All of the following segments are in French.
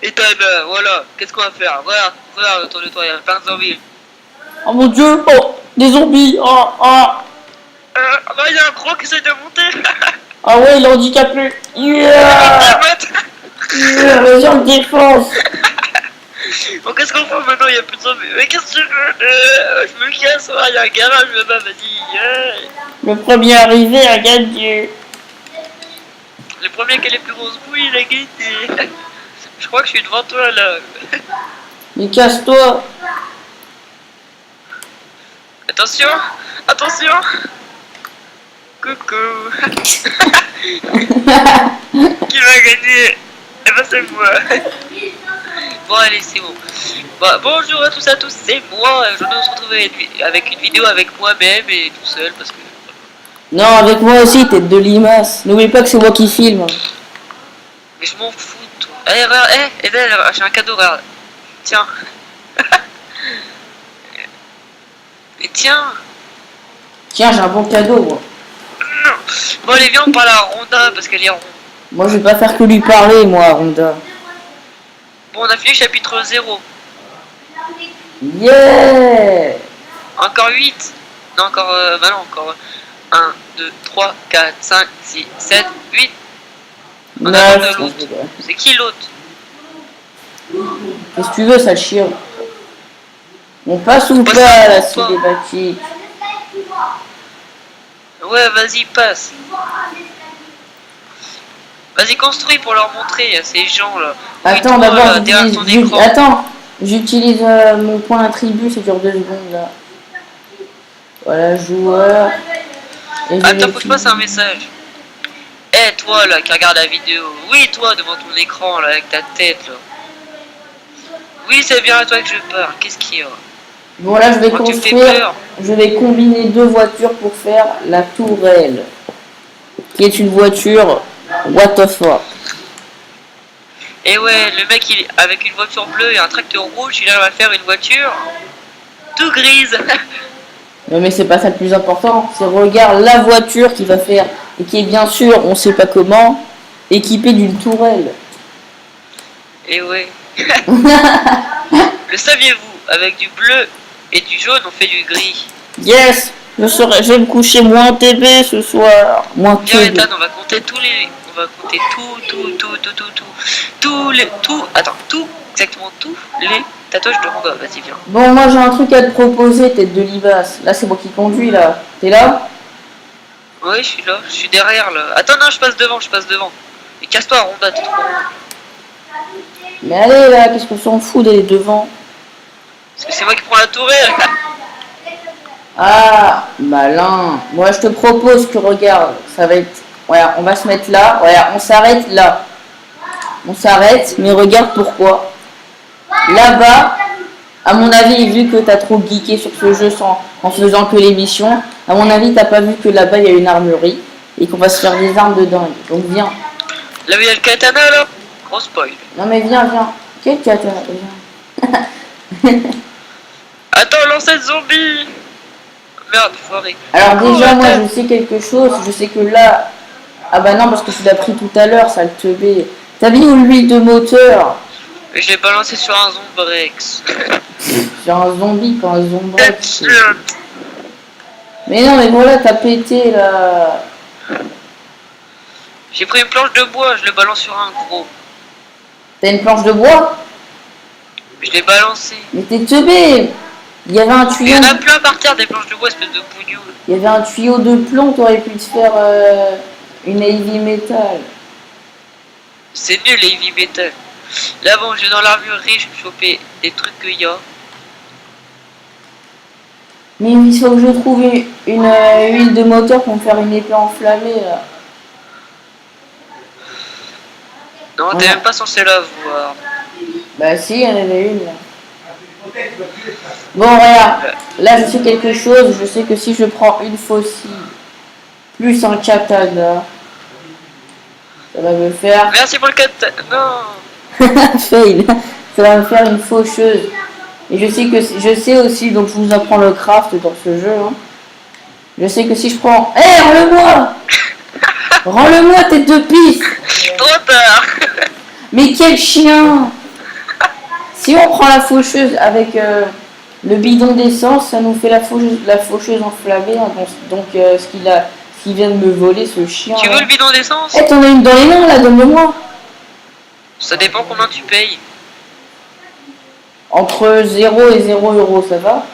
Ethan, voilà, qu'est-ce qu'on va faire? Regarde autour de toi, il y a plein de zombies. Oh mon dieu, oh, des zombies, oh, oh. Non, il y a un gros qui essaie de monter. Ah ouais, il est handicapé. Yeah, yeah, vas-y, on le défonce. Bon, qu'est-ce qu'on fait maintenant? Il n'y a plus de zombies. Mais qu'est-ce que tu veux? Je me casse, il y a un garage là-bas, vas-y. Le premier arrivé a gagné. Le premier qui a les plus grosses bouilles, il a gagné. Je crois que je suis devant toi là. Mais casse-toi. Attention, attention. Coucou. Qui va gagner? Eh ben c'est moi. Bon allez, c'est bon. Bah, bonjour à tous, c'est moi. Je vais se retrouver avec une vidéo avec moi-même et tout seul parce que... Non, avec moi aussi, tête de limace. N'oublie pas que c'est moi qui filme. Mais je m'en fous de toi. Allez, regarde, Eden, j'ai un cadeau, regarde. Tiens. Et tiens. Tiens, j'ai un bon cadeau, moi. Non. Bon allez, viens, on parle à Ronda parce qu'elle est ronde. Moi, je vais pas faire que lui parler, moi, Ronda. Bon, on a fini le chapitre 0. Yeah. Encore 8. Non, encore... bah non, encore... 1, 2, 3, 4, 5, 6, 7, 8. On attend de l'autre. C'est qui l'autre? Qu'est-ce que tu veux, sale chien? On passe ou pas, la cinématique? Ouais, vas-y, passe. Vas-y, construis pour leur montrer à ces gens là. Attends, d'abord, attends, j'utilise mon point attribut, c'est sur 2 secondes là. Voilà, joueur. Attends, faut que je passe un message. Eh, toi là qui regarde la vidéo. Oui, toi devant ton écran là avec ta tête là. Oui, c'est bien à toi que je parle. Qu'est-ce qu'il y a? Bon, là, je vais construire. Je vais combiner 2 voitures pour faire la tourelle. Qui est une voiture what the fuck. Et ouais, le mec il avec une voiture bleue et un tracteur rouge, il arrive à faire une voiture tout grise. Non, mais c'est pas ça le plus important. C'est regarde la voiture qui va faire et qui est bien sûr, on sait pas comment, équipée d'une tourelle. Et ouais. Le saviez-vous? Avec du bleu et du jaune, on fait du gris. Yes, je vais me coucher moins TB ce soir. Moins Viens, Ethan, on va compter tous les... On va compter exactement tous les tatouages de Ronda. Vas-y, viens. Bon, moi j'ai un truc à te proposer, tête de libasse. Là, c'est moi qui conduis, là. T'es là? Oui, je suis là, je suis derrière, là. Attends, non, je passe devant. Et casse-toi, Ronda, t'es trop... Mais allez, là, qu'est-ce qu'on s'en fout d'aller devant? Parce que c'est moi qui prends la tourelle. Ah, malin. Moi, je te propose que, regarde, ça va être... Voilà, on va se mettre là. Voilà, on s'arrête là. On s'arrête, mais regarde pourquoi. Là-bas, à mon avis, vu que t'as trop geeké sur ce jeu en faisant que les missions, à mon avis, t'as pas vu que là-bas, il y a une armurerie et qu'on va se faire des armes de dingue. Donc, viens. Là où il y a le katana, là. Gros spoil. Non, mais viens. Quel katana? Viens. Attends, lancer de zombies. Merde, foiré. Alors déjà, moi, je sais quelque chose. Je sais que là... Ah bah non, parce que tu l'as pris tout à l'heure, ça le teubé. T'as mis où l'huile de moteur? Et je l'ai balancé sur un zombrex. Sur un zombie, pas un zombrex. Mais non, mais voilà, t'as pété, là. J'ai pris une planche de bois, je le balance sur un gros. T'as une planche de bois? Je l'ai balancé. Mais t'es teubé. Il y avait un tuyau... Il y en a plein par terre, des planches de bois, espèce de bougnoule. Il y avait un tuyau de plomb, t'aurais pu te faire une heavy metal. C'est nul les heavy metal. Là bon, je vais dans l'armurerie, je vais choper des trucs qu'il y a. Mais il faut que je trouve une huile de moteur pour me faire une épée enflammée, là. Non, t'es même pas censé la voir. Bah si, il y en avait une, là. Bon, regarde, là je sais quelque chose, je sais que si je prends une faucille plus un katana, ça va me faire... Merci pour le katana, non. Fail, ça va me faire une faucheuse. Et je sais aussi, donc je vous apprends le craft dans ce jeu, hein. Je sais que si je prends... Hé, rends-le-moi. Rends-le-moi, tête de pisse. Trop tard. Mais quel chien. Si on prend la faucheuse avec le bidon d'essence, ça nous fait la faucheuse enflammée. Hein, donc ce qu'il vient de me voler, ce chien. Tu là. veux le bidon d'essence? Eh, t'en as une dans les mains là, donne-le-moi. Ça dépend combien tu payes. Entre 0 et 0 euros, ça va?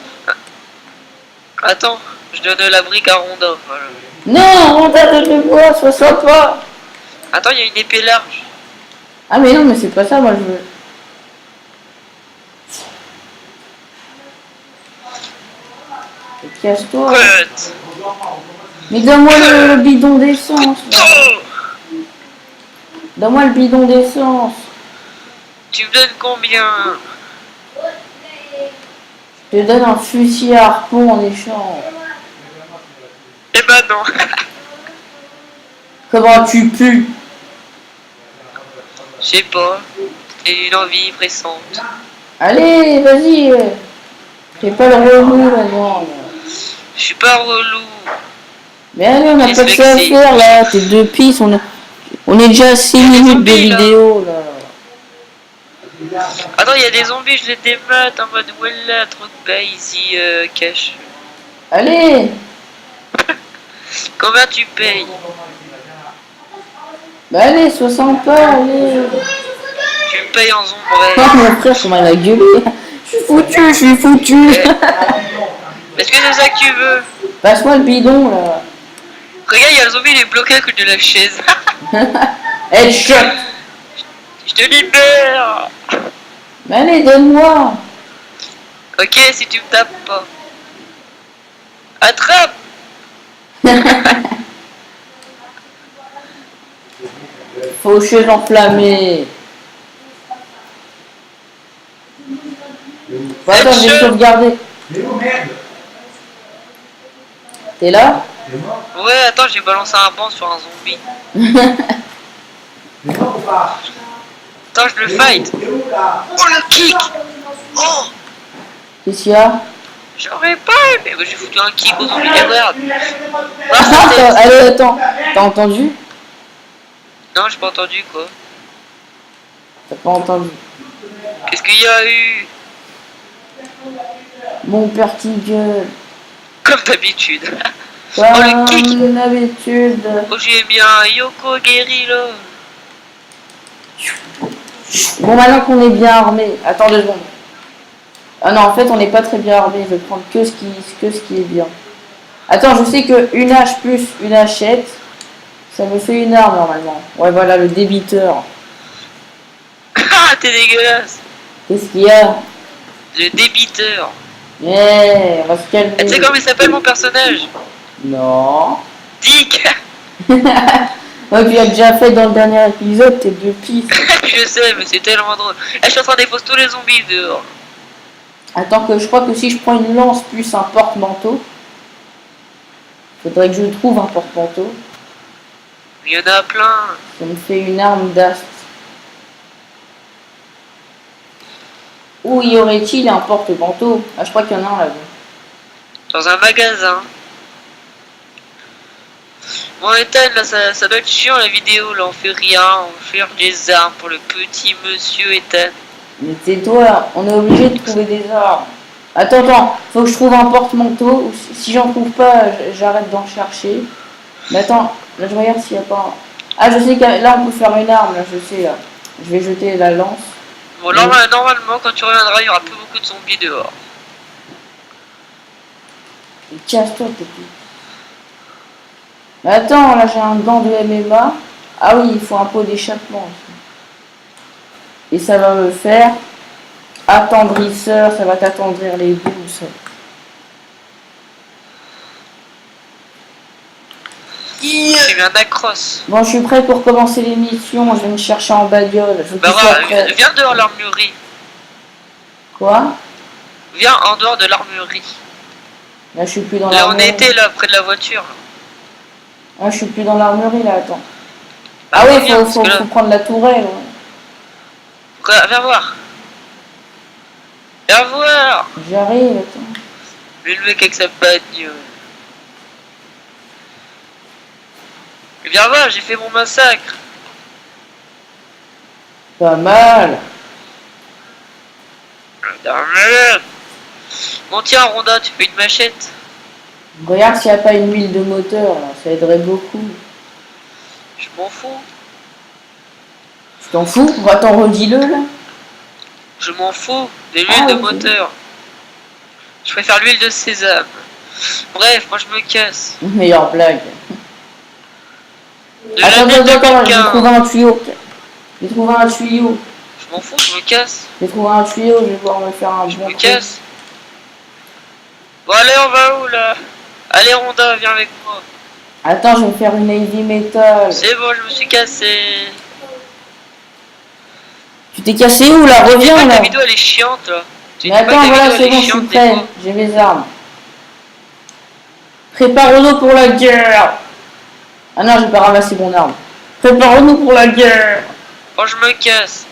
Attends, je donne la brique à Ronda. Voilà. Non, Ronda, donne-le-moi, sois sympa. Attends, il y a une épée large. Ah mais non, mais c'est pas ça, moi je veux. Casse-toi. Cut. Mais donne-moi le bidon d'essence. Oh, Donne-moi le bidon d'essence. tu me donnes combien? Je te donne un fusil à harpon en échange. Eh ben non. Comment tu pues? Je sais pas. C'est une envie pressante. Allez, vas-y. Fais pas le relou maintenant. Je suis pas relou. Mais allez, on a pas que ça à Dyslexique. faire là. T'es deux pistes. On est déjà à 6 Il y a des minutes de zombies, là. vidéo là. Attends, il y a des zombies, je les démate en mode voilà, trop de bas ici, cash. Allez. Combien tu payes? Bah allez, sois sympa, allez. Tu me payes en Oh zombrelle. mon frère, comment il a gueulé. Je suis foutu. Est-ce que c'est ça que tu veux? Passe-moi le bidon là. Regarde, il y a le zombie, il est bloqué à cause de la chaise. Headshot. Je te libère. Mais allez, donne-moi. Ok, si tu me tapes pas. Attrape. Faucheuse enflammée. Bon, attends, je vais Headshot. sauvegarder. T'es là? Ouais, attends, j'ai balancé un banc sur un zombie. Attends, je le fight. Oh, le kick. Oh, Qu'est-ce qu'il y a? j'aurais pas aimé. J'ai foutu un kick au zombie, regarde. Ah, sa Attends, tête. allez, attends. T'as entendu? Non, j'ai pas entendu quoi. T'as pas entendu. Qu'est-ce qu'il y a eu? Mon père qui gueule. Comme d'habitude. Oh, le kick. Comme d'habitude. Oh, j'ai mis un Yoko Guerrilla. Bon, maintenant qu'on est bien armé. Attends 2 secondes. Ah non, en fait, on n'est pas très bien armé. Je vais prendre que ce qui est bien. Attends, je sais que une hache plus une hachette, ça me fait une arme normalement. Ouais, voilà, le débiteur. Ah, t'es dégueulasse. Qu'est-ce qu'il y a? Le débiteur. Yeah, on va se calmer. Tu sais comment il s'appelle mon personnage? Non. Dick. Ouais, tu as déjà fait dans le dernier épisode tes 2 pistes. Je sais, mais c'est tellement drôle. Eh, je suis en train d'effacer tous les zombies dehors. Attends, que je crois que si je prends une lance plus un porte-manteau, faudrait que je trouve un porte-manteau. Il y en a plein. Ça me fait une arme d'ast. Où y aurait-il un porte-manteau? Ah, je crois qu'il y en a un là-bas. Dans un magasin. Bon, Ethan, là, ça doit être chiant la vidéo. Là, on fait rien. On cherche des armes pour le petit monsieur Ethan. Mais tais-toi, on est obligé de trouver des armes. Attends, faut que je trouve un porte-manteau. Si j'en trouve pas, j'arrête d'en chercher. Mais attends, là je regarde s'il y a pas un... Ah, je sais que là on peut faire une arme, là, je sais là. Je vais jeter la lance. Bon, normalement, quand tu reviendras, il y aura plus beaucoup de zombies dehors. Et casse-toi, petit. Mais attends, là j'ai un gant de MMA. Ah oui, il faut un pot d'échappement. Et ça va me faire attendrisseur, ça va t'attendrir les bouts, ça. J'ai mis un across. Bon, je suis prêt pour commencer l'émission. Je vais me chercher en bagnole. Je veux Bah qu'il soit voilà, prêt. viens dehors l'armurerie. Quoi? Viens en dehors de l'armurerie. Là, je suis plus dans Là, on l'armurerie. était là, près de la voiture. Ah, je suis plus dans l'armurerie, là, attends. Bah, Ah oui, reviens, parce que là- faut prendre la tourelle. Ouais. Viens voir. Viens voir. J'arrive, attends. Le mec avec sa bagnole. Viens voir, j'ai fait mon massacre. Pas mal. T'es un malade. Bon tiens, Ronda, tu fais une machette. Regarde s'il n'y a pas une huile de moteur, là, ça aiderait beaucoup. Je m'en fous. Tu t'en fous? Attends, redis-le là. Je m'en fous de l'huile Ah, de ok. moteur. Je préfère l'huile de sésame. Bref, moi je me casse. Meilleure blague. De Attends, l'année j'ai 2015. trouvé un tuyau. J'ai trouvé un tuyau. Je m'en fous, je me casse. J'ai trouvé un tuyau, je vais pouvoir me faire un Je bon me truc. casse. Bon allez, on va où là? Allez Ronda, viens avec moi. Attends, je vais me faire une heavy metal. C'est bon, je me suis cassé. Tu t'es cassé où là? Tu dis pas Reviens que là. ta vidéo elle est chiante là. Tu Mais dis pas attends, que ta voilà, vidéo c'est elle est bon, je suis chiante des prêt. fois. J'ai mes armes. Préparons-nous pour la guerre. Ah non, j'ai pas ramassé mon arme. Préparons-nous pour la guerre. Bon, je me casse.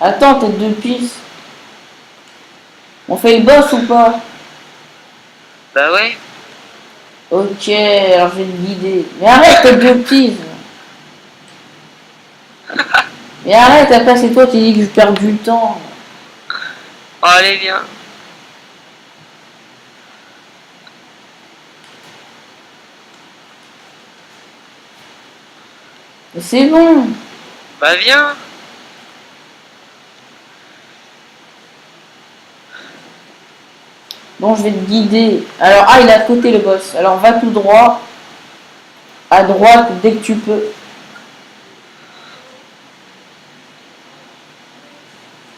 Attends, tête de pisse. On fait le boss ou pas? Bah ouais. Ok, alors je vais te guider. Mais arrête, tête de pisse. Mais arrête, après c'est toi qui dis que je perds du temps. Bon, allez, viens. Mais c'est bon. Bah viens. Bon, je vais te guider. Alors, ah, il est à côté le boss. Alors, va tout droit. À droite, dès que tu peux.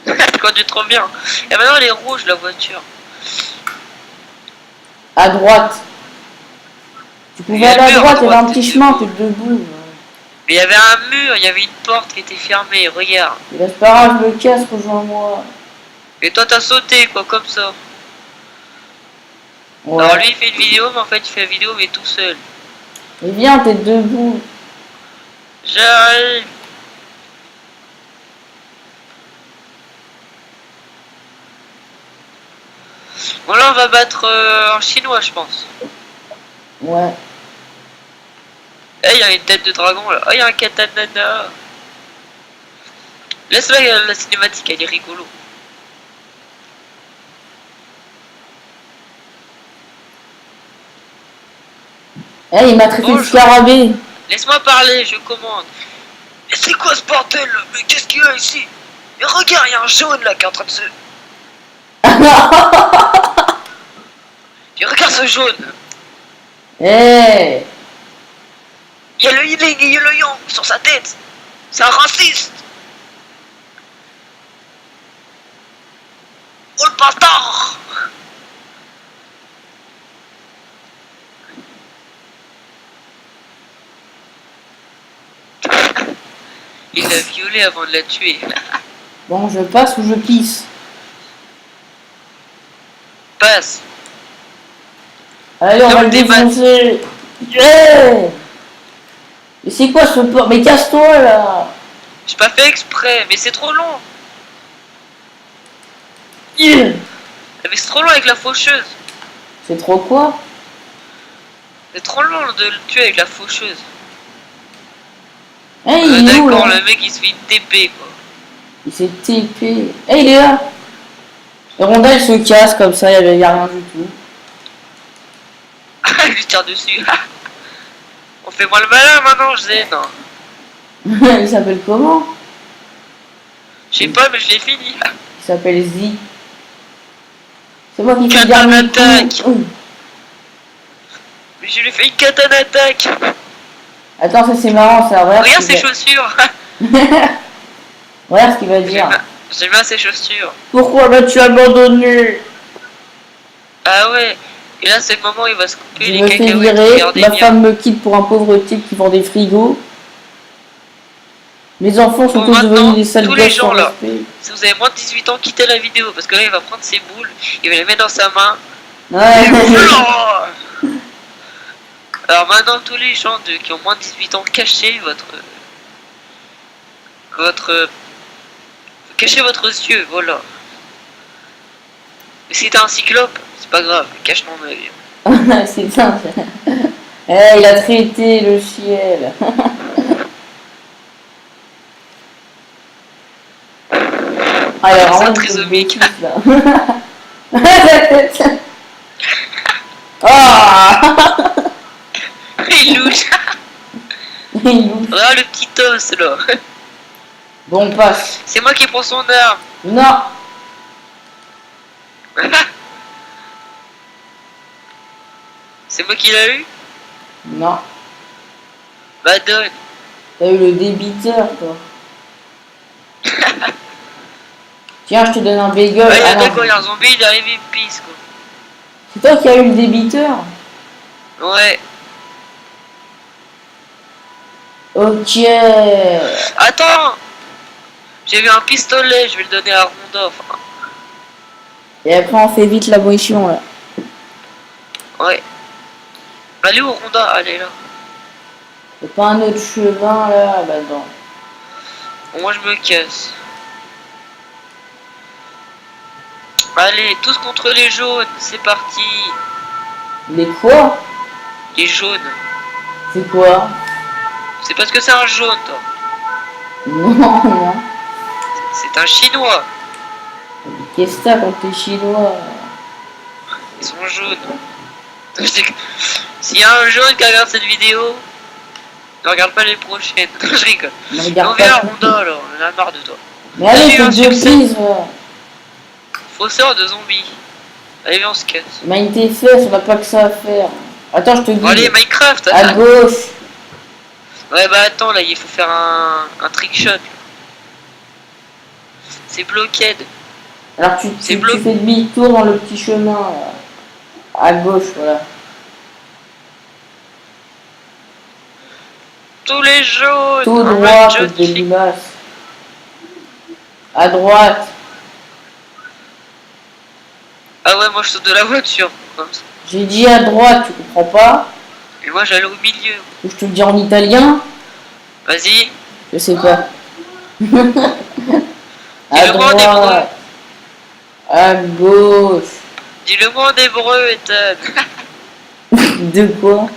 Je conduis trop bien. Et maintenant elle est rouge la voiture. À droite. Tu Il y pouvais a aller le à mur à droite, il y avait un droite, petit t'es chemin, debout. t'es debout. Mais il y avait un mur, il y avait une porte qui était fermée, regarde. Mais c'est pas grave, je me casse, rejoins-moi. Et toi t'as sauté quoi, comme ça. Ouais. Alors lui il fait une vidéo, mais en fait il fait la vidéo mais tout seul. Mais viens, t'es debout. J'arrive. Bon là on va battre un chinois je pense. Ouais. Eh il y a une tête de dragon là. Oh il y a un katana. Laisse-la la cinématique, elle est rigolo. Eh, il m'a traité de Bonjour. scarabée. Laisse-moi parler, je commande. Mais c'est quoi ce bordel là? Mais qu'est-ce qu'il y a ici? Mais regarde, il y a un jaune là qui est en train de se... Mais regarde ce jaune. Eh, Il y a le yin et il y a le yang sur sa tête. C'est un raciste. Oh le bâtard. Il l'a violée avant de la tuer. bon, je passe ou je pisse? Passe. Allez, on Viens, va on le débat. défoncer. Yeah. Mais c'est quoi ce port? Mais casse-toi là. J'ai pas fait exprès, mais c'est trop long. Yeah. Mais c'est trop long avec la faucheuse. C'est trop quoi? C'est trop long de le tuer avec la faucheuse. Eh, il est où D'accord, là? le mec il se fait une TP quoi. Il s'est TP. Eh, il est là. Et Ronda, il se casse comme ça, il y a rien du tout. Il lui tire dessus. On fait moins le malin maintenant, je sais, non. Il s'appelle comment? Je sais pas, mais je l'ai fini. Il s'appelle Z. C'est moi qui fais le Katana dernier attaque. coup. Mais je lui fais une katana attaque. Attends, ça c'est marrant, ça. Regarde, Regarde ce ses qu'il chaussures. va... Regarde ce qu'il va dire. J'aime bien ses chaussures. Pourquoi m'as-tu abandonné? Ah ouais. Et là, c'est le moment où il va se couper Je les me fais cacahuètes. virer, Regardez ma bien. femme me quitte pour un pauvre type qui vend des frigos. Mes enfants sont Bon, tous maintenant, devenus des sales tous les gosses sans gens, là. respect. Si vous avez moins de 18 ans, quittez la vidéo. Parce que là, il va prendre ses boules. Il va les mettre dans sa main. Ouais. Alors maintenant, tous les gens qui ont moins de 18 ans, cachez cachez votre yeux, voilà. Mais si t'es un cyclope, c'est pas grave, cache ton œil. C'est ça. Eh, il a traité le ciel. Ah, il a C'est vraiment un une trisomique. tête de bêtise, là. La tête. Ah. Il louche. Il louche. Regarde le petit os là. Bon, on passe. C'est moi qui prends son arme. Non. C'est moi qui l'ai eu. Non. Bah donne. T'as eu le débiteur, toi. Tiens, je te donne un bagel. Ouais, Ah, le non. mec quand il y a un zombie, il arrive, il me pisse quoi. C'est toi qui as eu le débiteur? Ouais. Ok. Attends. J'ai vu un pistolet, je vais le donner à Ronda. Enfin, Et après, on fait vite la munition, là. ouais. Allez où Ronda? Allez là. Y'a pas un autre chemin, là? Bah non. Bon, moi je me casse. Allez, tous contre les jaunes, c'est parti. Les quoi? Les jaunes. C'est quoi? C'est parce que c'est un jaune, toi. Non, non. C'est un chinois. Qu'est-ce que t'as contre les Chinois? Ils sont jaunes. S'il y a un jaune qui regarde cette vidéo, ne regarde pas les prochaines. Je rigole. Ne On regarde verra pas. Ronda alors, on en a marre de toi. Mais allez, J'ai eu un c'est deux succès. prises. Fausseur de zombies. Allez, viens, on se casse. Mine tes fesses, on n'a pas que ça à faire. Attends, je te Bon, allez, guide. Minecraft. À gauche. Ouais, bah attends, là, il faut faire un trick shot. C'est bloqué. Alors C'est tu bleu. fais demi-tour dans le petit chemin. Là. À gauche, voilà. Tous les jaunes. Tout Un droit, jaune tête de qui fait- limace. À droite. Ah ouais, moi je saute de la voiture. Comme ça. J'ai dit à droite, tu comprends pas? Et moi j'allais au milieu. Ou je te le dis en italien? Vas-y. Je sais pas. À Dis-le-moi en hébreu. droite. À gauche. Dis-le-moi en hébreu, Ethan. De quoi?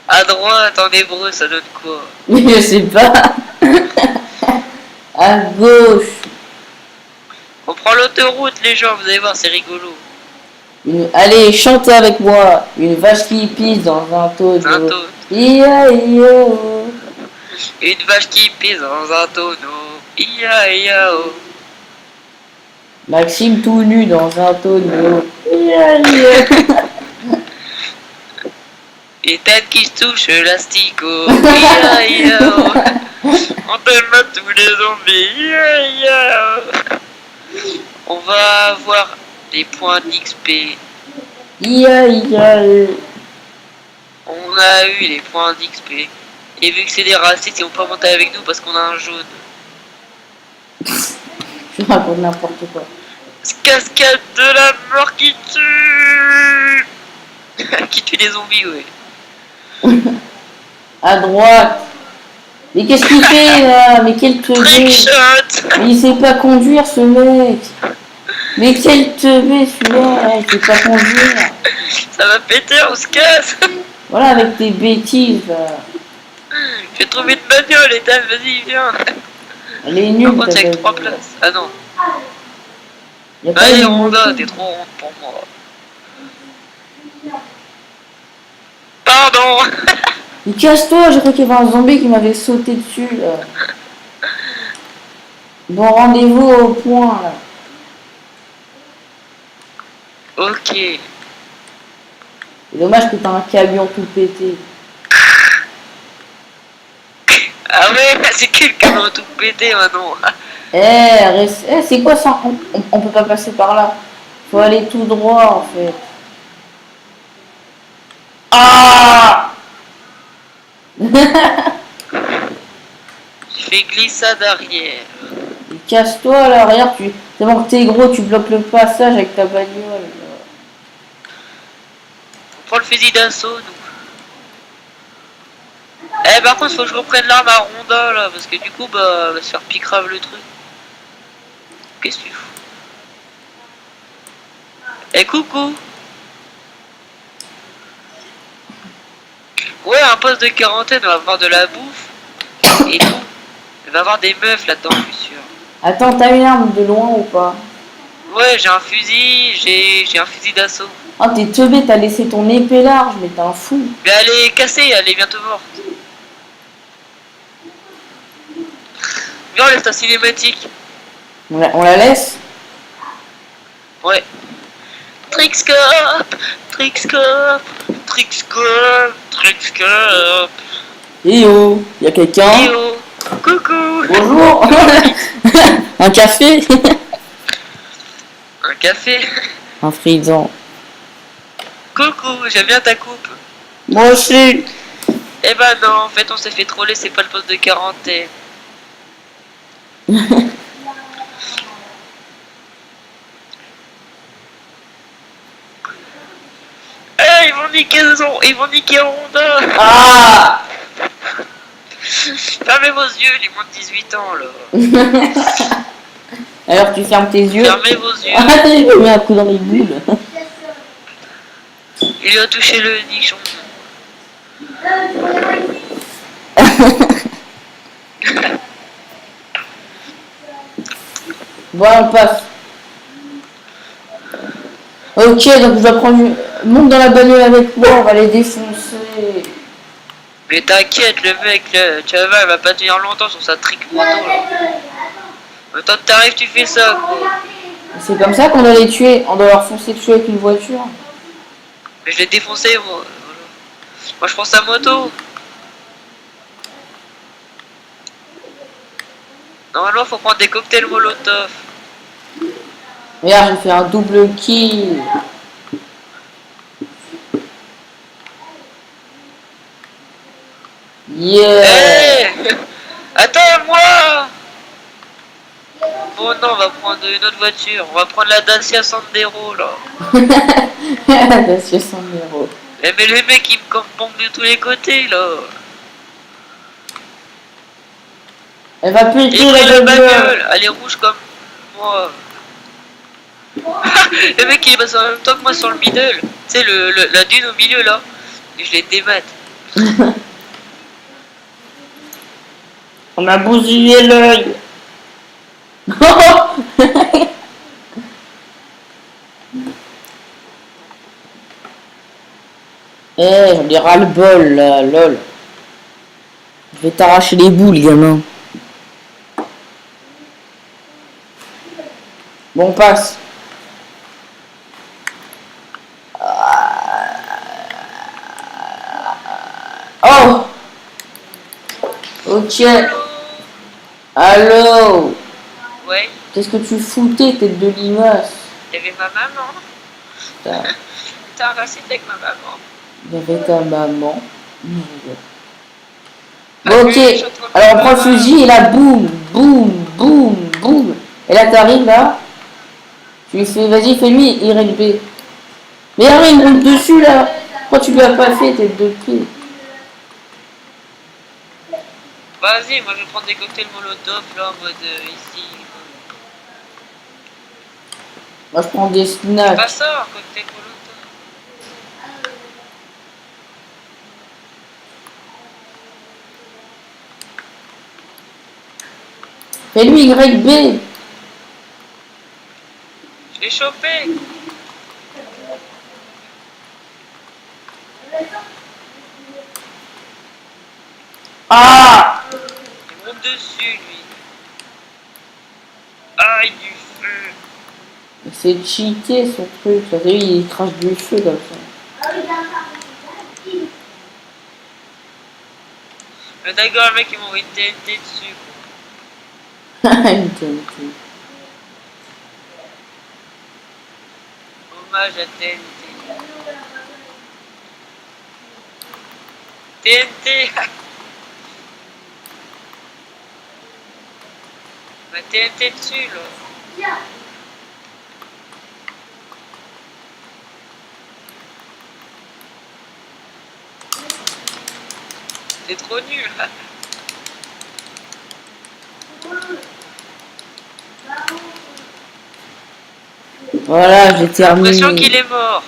À droite, en hébreu, ça donne quoi? Je sais pas. À gauche. On prend l'autoroute, les gens, vous allez voir, c'est rigolo. Allez, chantez avec moi. Une vache qui pisse dans un tonneau. Un tonneau. Ia-ia-oh. Une vache qui pisse dans un tonneau. Ia-ia-oh. Maxime tout nu dans un tonneau. Ia-ia. Ethan qui se touche l'asticot. Ia-ia-oh. On te met tous les zombies. Ia-ia-oh. On va avoir des points d'XP. Ia-ia-oh. On a eu les points d'XP. Et vu que c'est des racistes, ils vont pas monter avec nous parce qu'on a un jaune. Je raconte n'importe quoi. Cascade de la mort qui tue. Qui tue les zombies, ouais. À droite. Mais qu'est-ce qu'il fait là? Mais quel Trick teubé. shot. Mais il sait pas conduire ce mec. Mais quel teubé celui-là. Il sait pas conduire. Ça va péter, on se casse. Voilà avec tes bêtises là. J'ai trouvé une bagnole, Ethan, vas-y, viens. Elle est Par nulle. contre, ta c'est avec 3 bagnole. places. Ah non. Y a pas Allez, de Ronda, moto. t'es trop ronde pour moi. Pardon. Mais casse-toi, j'ai cru qu'il y avait un zombie qui m'avait sauté dessus là. Bon rendez-vous au point là. Ok. C'est dommage que t'as un camion tout pété. Ah ouais, c'est quelqu'un va tout péter maintenant. C'est quoi ça? On peut pas passer par là. Faut aller tout droit en fait. Ah. Je fais glissade arrière. Casse-toi là, regarde, c'est bon que t'es gros, tu bloques le passage avec ta bagnole. On prend le fusil d'assaut, nous. Eh, par contre, faut que je reprenne l'arme à Ronda là, parce que du coup, bah, on va se faire picrave le truc. Qu'est-ce que tu fous? Eh, coucou. Ouais, un poste de quarantaine, on va avoir de la bouffe et tout. Il va y avoir des meufs là-dedans, je suis sûr. Attends, t'as une arme de loin ou pas? Ouais, j'ai un fusil, j'ai un fusil d'assaut. Oh, t'es teubé, t'as laissé ton épée large, mais t'es un fou. Mais elle est cassée, elle est bientôt morte. Viens, on laisse ta cinématique. On la laisse? Ouais. Trickscope, Trickscope, Trickscope, Trickscope. Eh oh, y a quelqu'un? Yo, coucou. Bonjour. Un café? Un café. Un frisant. Coucou, j'aime bien ta coupe. Moi aussi. Eh ben non, en fait on s'est fait troller, c'est pas le poste de quarantaine. Eh, ils vont niquer Honda. Ah. Fermez vos yeux, les moins de 18 ans là. Alors tu fermes tes yeux. Fermez vos yeux. Ah, je me mets un coup dans les boules. Il lui a touché le nichon. Bon, on passe. Ok, donc je dois prendre. Monte dans la bagnole avec moi, on va les défoncer. Mais t'inquiète, le mec, là, tu vas voir, il va pas tenir longtemps sur sa trick moto là. Le temps que t'arrives, tu fais ça quoi. C'est comme ça qu'on doit les tuer. On doit leur foncer dessus avec une voiture. Mais je l'ai défoncé moi. Voilà. Moi je prends sa moto. Normalement faut prendre des cocktails molotov. Regarde, j'ai fait un double kill. Yeah. Hey. Attends moi. Bon non, on va prendre une autre voiture. On va prendre la Dacia Sandero là. Monsieur 100 euros. Eh mais les mecs ils me campent de tous les côtés là. Elle va Et péter pris la la bagnole. bagnole, elle est rouge comme moi. Le mec il est passé en même temps que moi sur le middle. Tu sais la dune au milieu là. Et je l'ai démat. On a bousillé l'œil. Eh, j'en ai ras le bol là, lol. Je vais t'arracher les boules, gamin. Bon, on passe. Oh. Ok. Allô. Ouais, Qu'est-ce que tu foutais, tête de limace? y'avait ma maman. Putain, T'es un raciste avec ma maman. il y avait ta maman. Ah, Bon, ok, je suis en train de alors on prend le faire- fusil et là, boum, boum, boum, boum. Et là, t'arrives là, tu lui fais, vas-y, fais-lui IRLB. Mais alors, il me roule dessus là. Pourquoi tu lui as pas fait, tête de pied? Vas-y, moi je vais prendre des cocktails molotov là en mode ici. Moi, je prends des C'est snacks. pas ça, un cocktail molotov. Fais-lui YB. Je l'ai chopé. Ah! Il monte dessus lui. Aïe du feu. C'est cheaté son truc. T'as vu, il crache du feu comme ça. Le d'accord, le mec il m'a envoyé une TNT dessus. Une TNT. Hommage à TNT. TNT. Ma TNT dessus là. C'est trop nul. Voilà, j'ai J'ai l'impression terminé. qu'il est mort.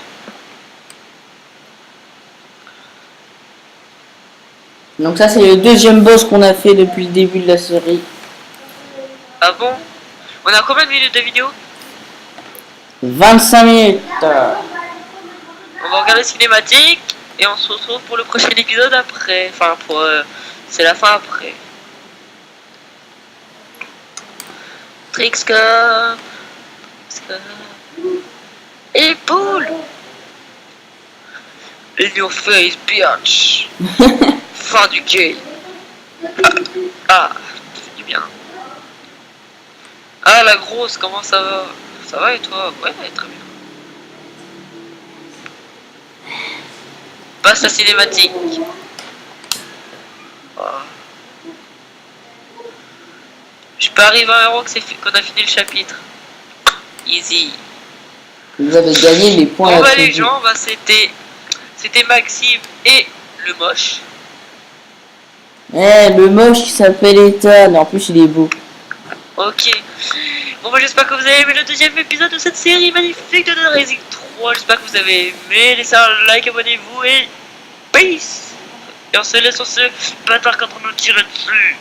Donc ça, c'est le deuxième boss qu'on a fait depuis le début de la série. Ah bon? On a combien de minutes de vidéo? 25 minutes. On va regarder cinématique et on se retrouve pour le prochain épisode après. Enfin, pour. C'est la fin après. Trixka. Et poule. In your face, bitch. Fin du game. Ah, c'est du bien. Ah, la grosse, comment ça va? Ça va et toi? Ouais, très bien. Passe la cinématique. Oh. Je peux arriver à un euro qu'on a fini le chapitre. Easy. Vous avez gagné les points. Bon bah les gens, bah c'était Maxime et le moche. Le moche qui s'appelle Ethan, en plus il est beau. Ok. Bon bah j'espère que vous avez aimé le deuxième épisode de cette série magnifique de Dead Rising 3. J'espère que vous avez aimé. Laissez un like, abonnez-vous et peace. Et on se laisse sur ce bâtard quand on nous tire dessus.